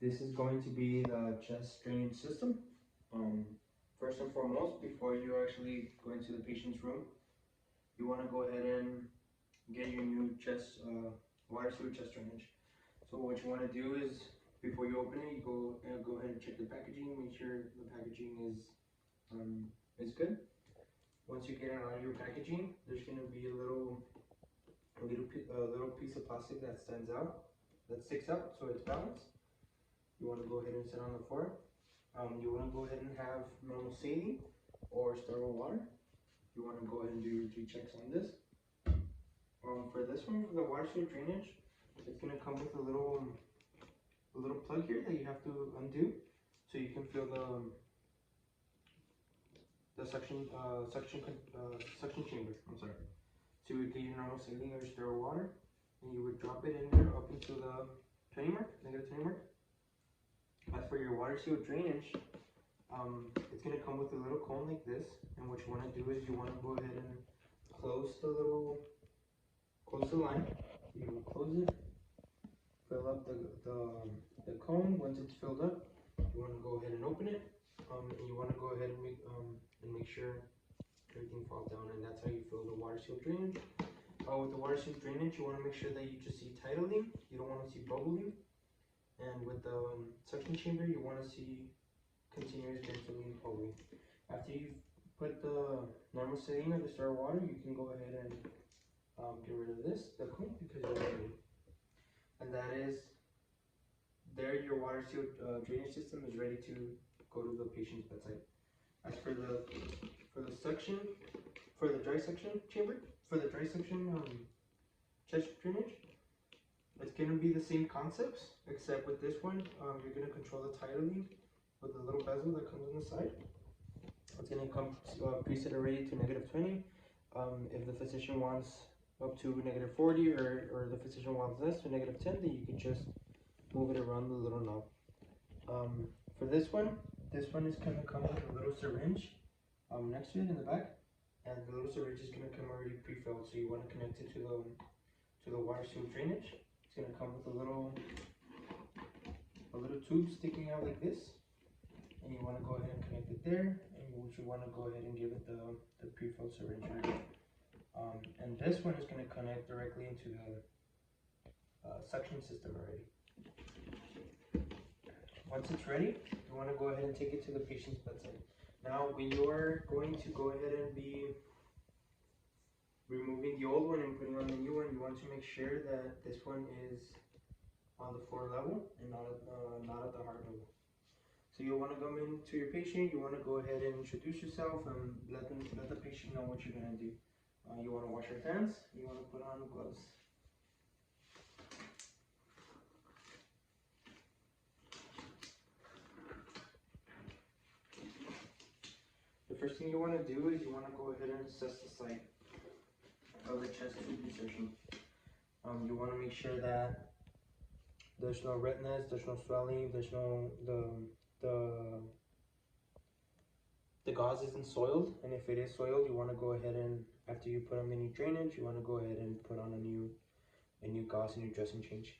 This is going to be the chest drainage system. First and foremost, before you actually go into the patient's room, you want to go ahead and get your new chest water sewer chest drainage. So what you want to do is, before you open it, you go ahead and check the packaging, make sure the packaging is good. Once you get it out of your packaging, there's going to be a little piece of plastic that sticks out, so it's balanced. You want to go ahead and sit on the floor. You want to go ahead and have normal saline or sterile water. You want to go ahead and do your 3 checks on this. For this one, for the water sewer drainage, it's going to come with a little plug here that you have to undo, so you can feel the suction chamber. I'm sorry. So you would get your normal saline or sterile water, and you would drop it in there up into the negative 20 mark. As for your water sewer drainage, it's going to come with a little cone like this, and what you want to do is you want to go ahead and close the line. You will close it, fill up the cone. Once it's filled up, you want to go ahead and open it, and you want to go ahead and make sure everything falls down, and that's how you fill the water seal drainage. With the water seal drainage, you want to make sure that you just see tidally. You don't want to see bubbling. And with the suction chamber, you want to see continuous ventilating hallway. After you've put the normal saline or the sterile water, you can go ahead and get rid of the cone, because you're ready. And that is, your water seal drainage system is ready to go to the patient's bedside. As for the dry suction chamber, for the dry suction chest drainage, it's going to be the same concepts, except with this one, you're going to control the tidally with the little bezel that comes on the side. It's going to come preset already to negative 20. If the physician wants up to negative 40, or the physician wants less to negative 10, then you can just move it around the little knob. For this one is going to come with a little syringe next to it in the back, and the little syringe is going to come already pre-filled, so you want to connect it to the water sewer drainage. It's going to come with a little tube sticking out like this, and you want to go ahead and connect it there, and you want to go ahead and give it the pre-filled syringe. And this one is going to connect directly into the suction system already. Once it's ready, you want to go ahead and take it to the patient's bedside. Now, when you are going to go ahead and be removing the old one and putting on the new one, you want to make sure that this one is on the floor level and not at the heart level. So you want to come in to your patient, you want to go ahead and introduce yourself and let the patient know what you're going to do. You want to wash your hands, you want to put on gloves. The first thing you want to do is you want to go ahead and assess the site of the chest tube insertion. You want to make sure that there's no redness, there's no swelling, there's no the gauze isn't soiled, and if it is soiled, you want to go ahead and, after you put on the new drainage, you want to go ahead and put on a new gauze and new dressing change.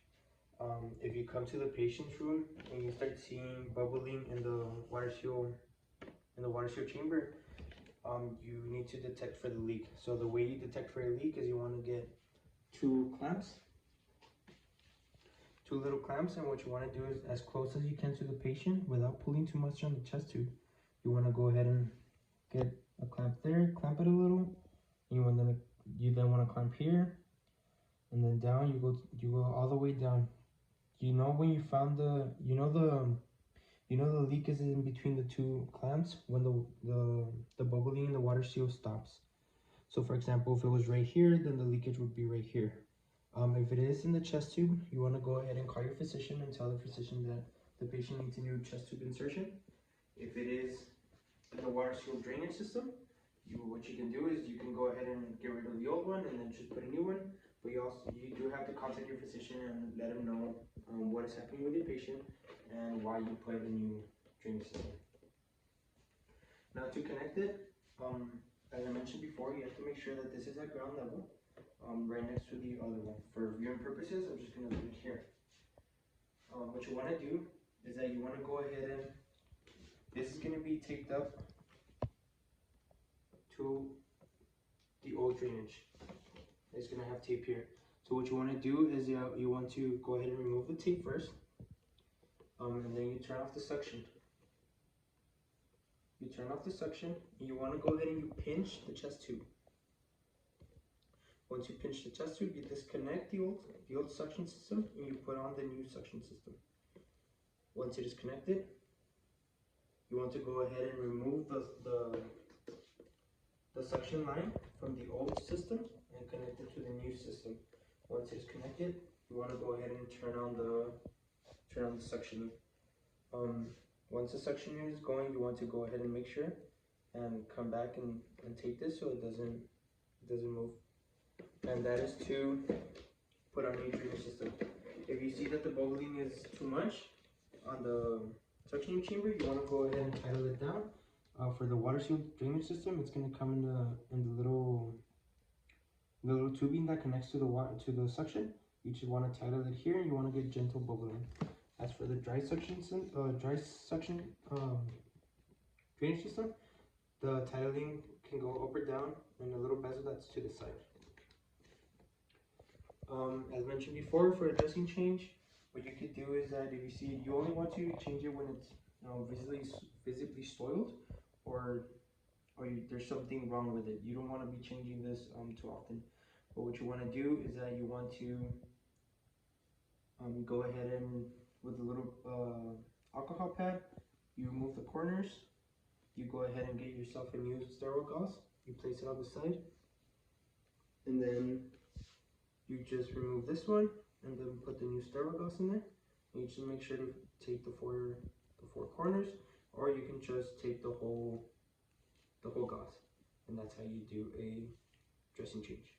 If you come to the patient's room and you start seeing bubbling in the water seal chamber, you need to detect for the leak. So the way you detect for a leak is you want to get two little clamps, and what you want to do is, as close as you can to the patient without pulling too much on the chest tube, you want to go ahead and get a clamp there, clamp it a little. You then want to clamp here, and then down. You go all the way down. You know when you found the leak is in between the two clamps, when the bubbling in the water seal stops. So for example, if it was right here, then the leakage would be right here. If it is in the chest tube, you want to go ahead and call your physician and tell the physician that the patient needs a new chest tube insertion. If it is in the water seal drainage system, what you can do is you can go ahead and get rid of the old one and then just put a new one. But you do have to contact your physician and let him know what is happening with your patient and why you put a new drainage system. Now, to connect it, as I mentioned before, you have to make sure that this is at ground level, right next to the other one. For viewing purposes, I'm just going to put it here. What you want to do is that you want to go ahead and this is going to be taped up to the old drainage. It's going to have tape here. So what you want to do is you want to go ahead and remove the tape first, and then you turn off the suction. You turn off the suction, and you want to go ahead and you pinch the chest tube. Once you pinch the chest tube, you disconnect the old suction system, and you put on the new suction system. Once it is connected, you want to go ahead and remove the suction line from the old system and connect it to the new system. Once it's connected, you want to go ahead and turn on the suction. Once the suction unit is going, you want to go ahead and make sure and come back and tape this so it doesn't move. And that is to put on a drainage system. If you see that the bubbling is too much on the suction chamber, you want to go ahead and tighten it down. For the water sealed drainage system, it's going to come in the little tubing that connects to the suction. You just want to tighten it here, and you want to get gentle bubbling. As for the dry suction drainage system, the titling can go up or down in a little bezel that's to the side. As mentioned before, for a dressing change, what you could do is that if you see you only want to change it when it's visibly soiled, or there's something wrong with it. You don't want to be changing this too often. But what you want to do is that you want to go ahead and with a little alcohol pad, you remove the corners. You go ahead and get yourself a new sterile gauze. You place it on the side, and then you just remove this one, and then put the new sterile gauze in there. And you just make sure to tape the four corners, or you can just tape the whole gauze, and that's how you do a dressing change.